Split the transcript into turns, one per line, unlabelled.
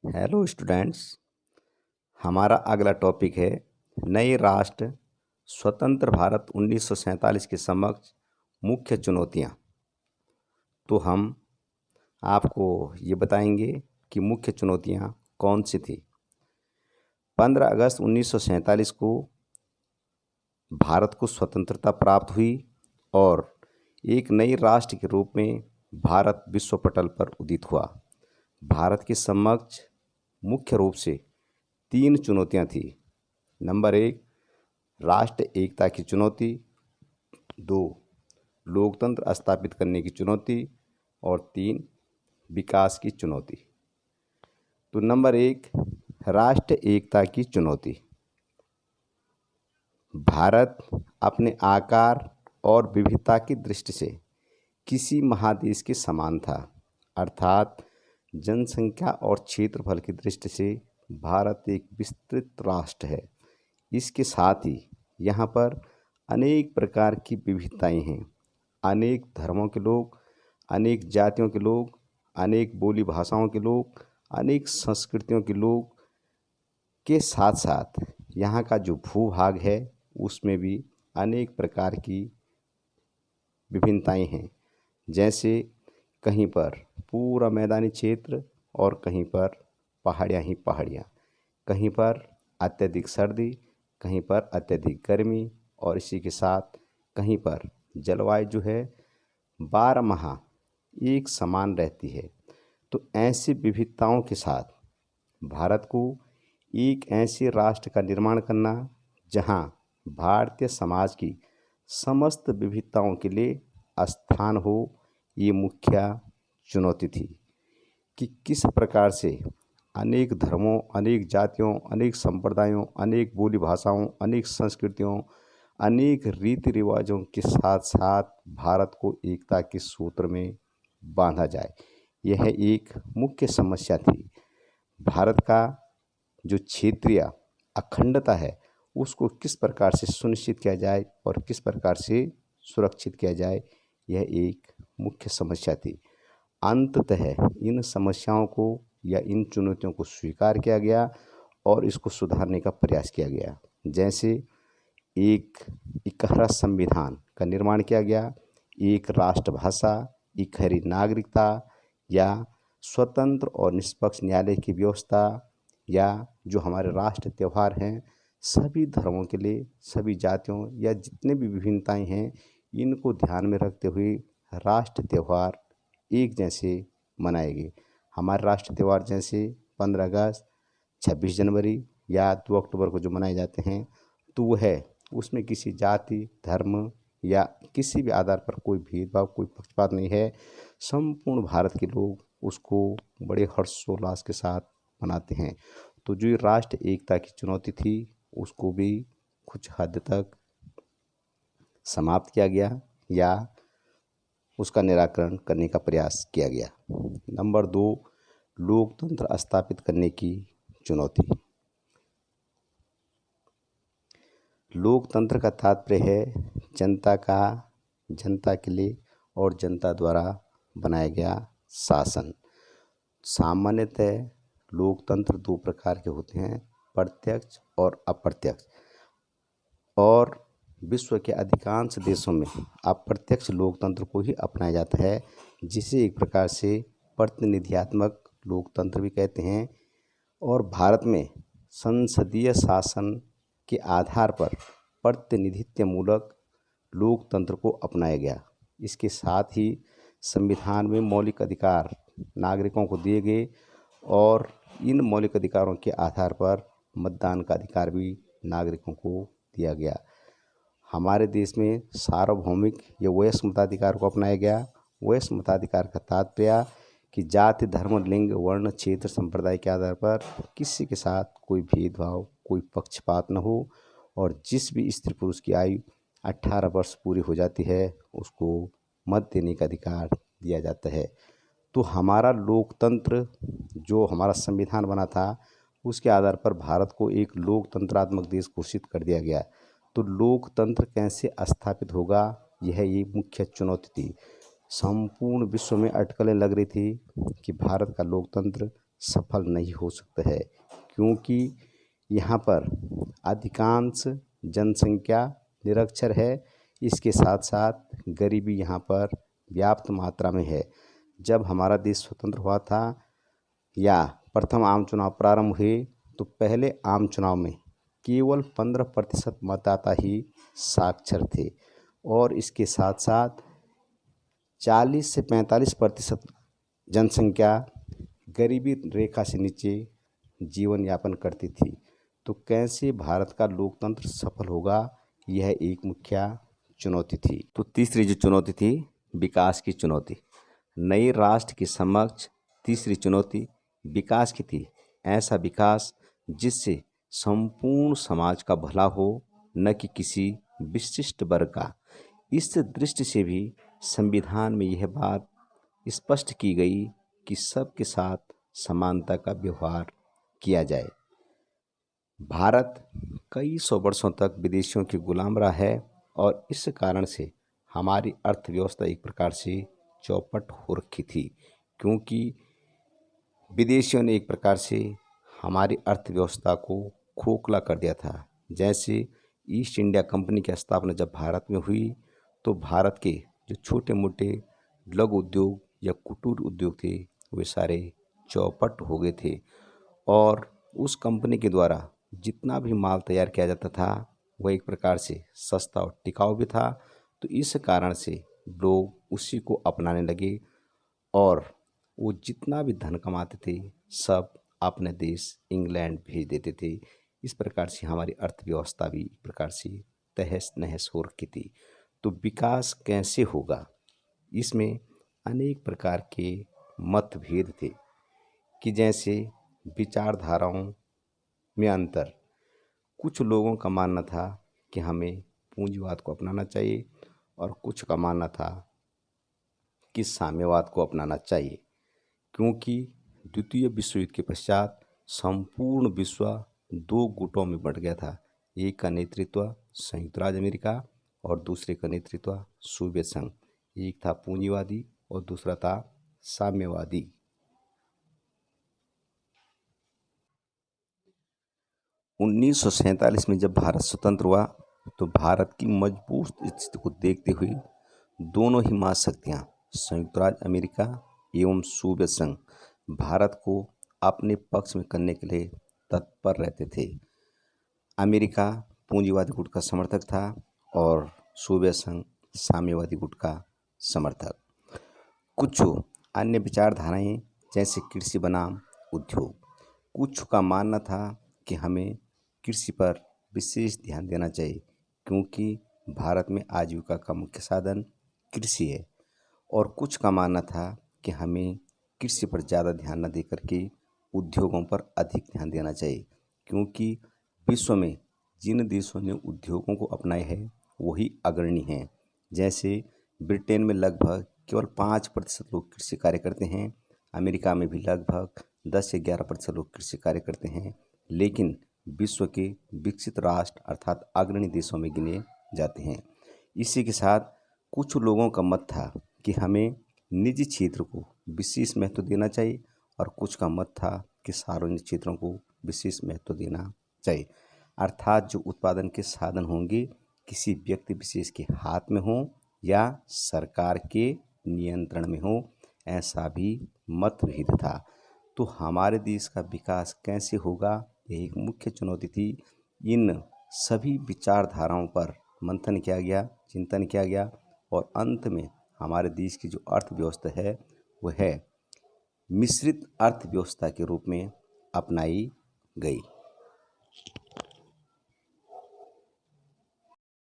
Hello students. हमारा अगला topic है नए राष्ट्र स्वतंत्र भारत 1947 के समक्ष मुख्य चुनौतियां। तो हम आपको ये बताएंगे कि मुख्य चुनौतियां कौन सी थी। 15 अगस्त 1947 को भारत को स्वतंत्रता प्राप्त हुई और एक नई राष्ट्र के रूप में भारत विश्व पटल पर उदित हुआ। भारत के समक्ष मुख्य रूप से 3 चुनौतियां थी। नंबर 1, राष्ट्र एकता की चुनौती। 2, लोकतंत्र स्थापित करने की चुनौती। और 3, विकास की चुनौती। तो नंबर 1, राष्ट्र एकता की चुनौती। भारत अपने आकार और विविधता की दृष्टि से किसी महादेश के समान था, अर्थात जनसंख्या और क्षेत्रफल की दृष्टि से भारत एक विस्तृत राष्ट्र है। इसके साथ ही यहाँ पर अनेक प्रकार की विविधताएं हैं। अनेक धर्मों के लोग, अनेक जातियों के लोग, अनेक बोली भाषाओं के लोग, अनेक संस्कृतियों के लोग के साथ साथ यहाँ का जो भूभाग है उसमें भी अनेक प्रकार की विभिन्नताएं हैं। जैसे कहीं पर पूरा मैदानी क्षेत्र और कहीं पर पहाड़ियाँ ही पहाड़ियाँ, कहीं पर अत्यधिक सर्दी, कहीं पर अत्यधिक गर्मी, और इसी के साथ कहीं पर जलवायु जो है 12 माह एक समान रहती है। तो ऐसी विविधताओं के साथ भारत को एक ऐसे राष्ट्र का निर्माण करना जहां भारतीय समाज की समस्त विविधताओं के लिए स्थान हो, ये मुख्य चुनौती थी कि किस प्रकार से अनेक धर्मों, अनेक जातियों, अनेक संप्रदायों, अनेक बोली भाषाओं, अनेक संस्कृतियों, अनेक रीति रिवाजों के साथ साथ भारत को एकता के सूत्र में बांधा जाए। यह एक मुख्य समस्या थी। भारत का जो क्षेत्रीय अखंडता है उसको किस प्रकार से सुनिश्चित किया जाए और किस प्रकार से सुरक्षित किया जाए, यह एक मुख्य समस्या थी। अंततः इन समस्याओं को या इन चुनौतियों को स्वीकार किया गया और इसको सुधारने का प्रयास किया गया। जैसे एक इकहरा संविधान का निर्माण किया गया, एक राष्ट्रभाषा, इकहरी नागरिकता, या स्वतंत्र और निष्पक्ष न्यायालय की व्यवस्था, या जो हमारे राष्ट्र त्यौहार हैं सभी धर्मों के लिए, सभी जातियों या जितने भी विभिन्नताएं हैं इनको ध्यान में रखते हुए राष्ट्र त्यौहार एक जैसे मनाए गए। हमारे राष्ट्र त्यौहार जैसे 15 अगस्त, 26 जनवरी या 2 अक्टूबर को जो मनाए जाते हैं, तो वह उसमें किसी जाति, धर्म या किसी भी आधार पर कोई भेदभाव, कोई पक्षपात नहीं है। संपूर्ण भारत के लोग उसको बड़े हर्षोल्लास के साथ मनाते हैं। तो जो राष्ट्र एकता की चुनौती थी उसको भी कुछ हद तक समाप्त किया गया या उसका निराकरण करने का प्रयास किया गया। नंबर 2, लोकतंत्र स्थापित करने की चुनौती। लोकतंत्र का तात्पर्य है जनता के लिए और जनता द्वारा बनाया गया शासन। सामान्यतः लोकतंत्र 2 प्रकार के होते हैं, प्रत्यक्ष और अप्रत्यक्ष। और विश्व के अधिकांश देशों में अप्रत्यक्ष लोकतंत्र को ही अपनाया जाता है, जिसे एक प्रकार से प्रतिनिधियात्मक लोकतंत्र भी कहते हैं। और भारत में संसदीय शासन के आधार पर प्रतिनिधित्वमूलक लोकतंत्र को अपनाया गया। इसके साथ ही संविधान में मौलिक अधिकार नागरिकों को दिए गए और इन मौलिक अधिकारों के आधार पर मतदान का अधिकार भी नागरिकों को दिया गया। हमारे देश में सार्वभौमिक या वयस्क मताधिकार को अपनाया गया। वयस्क मताधिकार का तात्पर्य कि जाति, धर्म, लिंग, वर्ण, क्षेत्र, संप्रदाय के आधार पर किसी के साथ कोई भेदभाव, कोई पक्षपात न हो, और जिस भी स्त्री पुरुष की आयु 18 वर्ष पूरी हो जाती है उसको मत देने का अधिकार दिया जाता है। तो हमारा लोकतंत्र, जो हमारा संविधान बना था, उसके आधार पर भारत को एक लोकतंत्रात्मक देश घोषित कर दिया गया। तो लोकतंत्र कैसे स्थापित होगा, यह एक मुख्य चुनौती थी। संपूर्ण विश्व में अटकलें लग रही थी कि भारत का लोकतंत्र सफल नहीं हो सकता है, क्योंकि यहाँ पर अधिकांश जनसंख्या निरक्षर है। इसके साथ साथ गरीबी यहाँ पर व्याप्त मात्रा में है। जब हमारा देश स्वतंत्र हुआ था या प्रथम आम चुनाव प्रारंभ हुए तो पहले आम चुनाव में केवल 15% मतदाता ही साक्षर थे और इसके साथ साथ 40 से 45% जनसंख्या गरीबी रेखा से नीचे जीवन यापन करती थी। तो कैसे भारत का लोकतंत्र सफल होगा, यह एक मुख्य चुनौती थी। तो तीसरी जो चुनौती थी, विकास की चुनौती। नए राष्ट्र के समक्ष तीसरी चुनौती विकास की थी। ऐसा विकास जिससे संपूर्ण समाज का भला हो, न कि किसी विशिष्ट वर्ग का। इस दृष्टि से भी संविधान में यह बात स्पष्ट की गई कि सबके साथ समानता का व्यवहार किया जाए। भारत कई सौ वर्षों तक विदेशियों की गुलाम रहा है और इस कारण से हमारी अर्थव्यवस्था एक प्रकार से चौपट हो रखी थी, क्योंकि विदेशियों ने एक प्रकार से हमारी अर्थव्यवस्था को खोखला कर दिया था। जैसे ईस्ट इंडिया कंपनी की स्थापना जब भारत में हुई तो भारत के जो छोटे मोटे लघु उद्योग या कुटीर उद्योग थे वे सारे चौपट हो गए थे और उस कंपनी के द्वारा जितना भी माल तैयार किया जाता था वह एक प्रकार से सस्ता और टिकाऊ भी था। तो इस कारण से लोग उसी को अपनाने लगे और वो जितना भी धन कमाते थे सब अपने देश इंग्लैंड भेज देते थे। इस प्रकार से हमारी अर्थव्यवस्था भी एक प्रकार से तहस नहस हो रखी थी। तो विकास कैसे होगा, इसमें अनेक प्रकार के मतभेद थे कि जैसे विचारधाराओं में अंतर। कुछ लोगों का मानना था कि हमें पूंजीवाद को अपनाना चाहिए और कुछ का मानना था कि साम्यवाद को अपनाना चाहिए, क्योंकि द्वितीय विश्व युद्ध के पश्चात संपूर्ण विश्व दो गुटों में बंट गया था। एक का नेतृत्व संयुक्त राज्य अमेरिका और दूसरे का नेतृत्व सोवियत संघ। एक था पूंजीवादी और दूसरा था साम्यवादी। 1947 में जब भारत स्वतंत्र हुआ तो भारत की मजबूत स्थिति को देखते हुए दोनों ही महाशक्तियाँ संयुक्त राज्य अमेरिका एवं सोवियत संघ भारत को अपने पक्ष में करने के लिए तत्पर रहते थे। अमेरिका पूंजीवादी गुट का समर्थक था और सोवियत संघ साम्यवादी गुट का समर्थक। कुछ अन्य विचारधाराएं जैसे कृषि बनाम उद्योग। कुछ का मानना था कि हमें कृषि पर विशेष ध्यान देना चाहिए, क्योंकि भारत में आजीविका का मुख्य साधन कृषि है। और कुछ का मानना था कि हमें कृषि पर ज़्यादा ध्यान न देकर के उद्योगों पर अधिक ध्यान देना चाहिए, क्योंकि विश्व में जिन देशों ने उद्योगों को अपनाए हैं वही अग्रणी हैं। जैसे ब्रिटेन में लगभग केवल 5% लोग कृषि कार्य करते हैं, अमेरिका में भी लगभग 10 से 11% लोग कृषि कार्य करते हैं, लेकिन विश्व के विकसित राष्ट्र अर्थात अग्रणी देशों में गिने जाते हैं। इसी के साथ कुछ लोगों का मत था कि हमें निजी क्षेत्र को विशेष महत्व देना चाहिए और कुछ का मत था कि सार्वजनिक क्षेत्रों को विशेष महत्व देना चाहिए। अर्थात जो उत्पादन के साधन होंगे किसी व्यक्ति विशेष के हाथ में हो या सरकार के नियंत्रण में हो, ऐसा भी मतभेद था। तो हमारे देश का विकास कैसे होगा, यह एक मुख्य चुनौती थी। इन सभी विचारधाराओं पर मंथन किया गया, चिंतन किया गया और अंत में हमारे देश की जो अर्थव्यवस्था है वह है मिश्रित अर्थव्यवस्था के रूप में अपनाई गई।